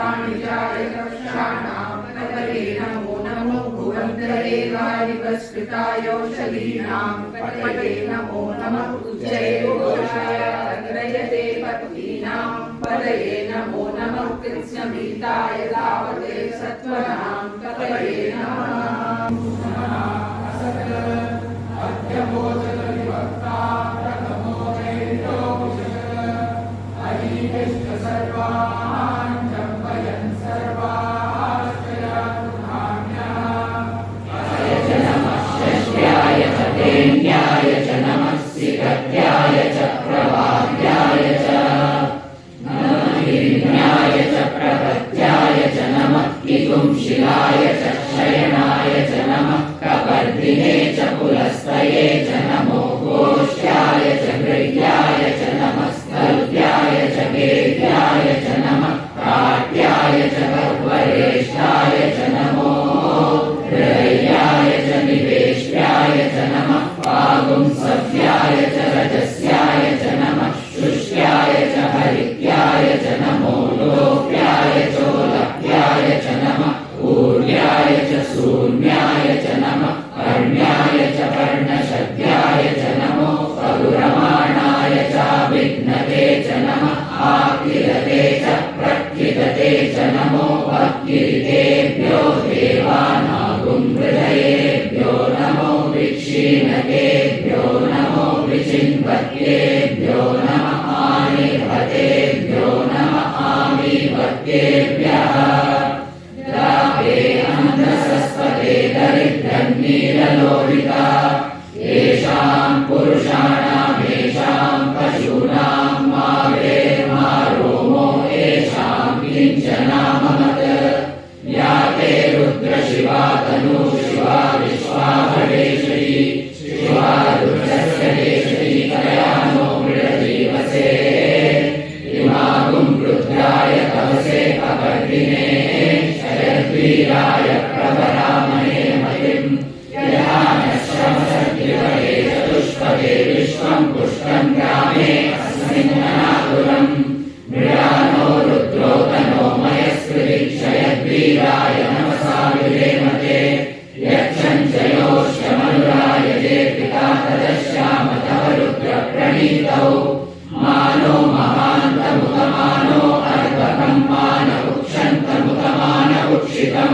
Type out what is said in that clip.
वाणिजाय कक्षाणां पतये नमो नमो भुवन्तरे वारिवस्कृतायोषधीनां पतये नमो नमः उच्चैर्घोषाय तन्द्रयते पत्नीनां पतये नमो नमः कृत्स्नमीताय धावते सत्त्वनां पतये नमः न्याय च नमः सिकत्याय च प्रवाद्याय च नमः च प्रपत्याय च नमः पितुं शिलाय च शयनाय च नमः कपर्दिने च पुलस्तये च नमो गोष्ठ्याय च गृह्याय च नमः स्थल्प्याय च वेद्याय च नमः काट्याय च गर्वरेष्ठाय च नमो हृदयाय च निवेश्याय च नमः पागुंसव्याय च रजस्याय च नमः शुष्याय च हरित्याय च नमो लोप्याय चोलप्याय च नमः ऊर्याय च शून्याय च नमः पर्ण्याय च पर्णशद्याय च नमो परुरमाणाय चाभिघ्नते च नमः आकिरते च प्रक्षितते च नमो भक्तिरितेभ्यो देवानागुं हृदयेभ्यो नमो विक्षीणकेभ्यो नमो विचिन्वत्येभ्यो नमः आनिर्भतेभ्यो नमः आमीभक्तेभ्यः द्रावे अन्धसस्पते दरिद्रन्नीललोहिता येषां पुरुषाणामेषां पशूनां मावेर्मारोमो येषां किञ्चनाममत् या ते रुद्रशिवा तनु शिवा विश्वाभवेशयी शिवा रुद्रस्य देशयी कयानो मृडजीवसे इमागुं रुद्राय तवसे कपर्दिने शयद्वीराय प्रवरामहे मतिं यदानश्रमसद्विपदे चतुष्पदे विश्वं पुष्टं ग्रामे अस्मिन्ननातुरम् मृडानो रुद्रो तनो मयस्कृति क्षयद्वीराय नमसा विधेमते यच्छञ्चयोष्यमनुराय जे पिता तदश्याम तव रुद्र प्रणीतौ मानो महान्तमुतमानो अर्धकं मान उक्षन्तमुतमान उक्षितम्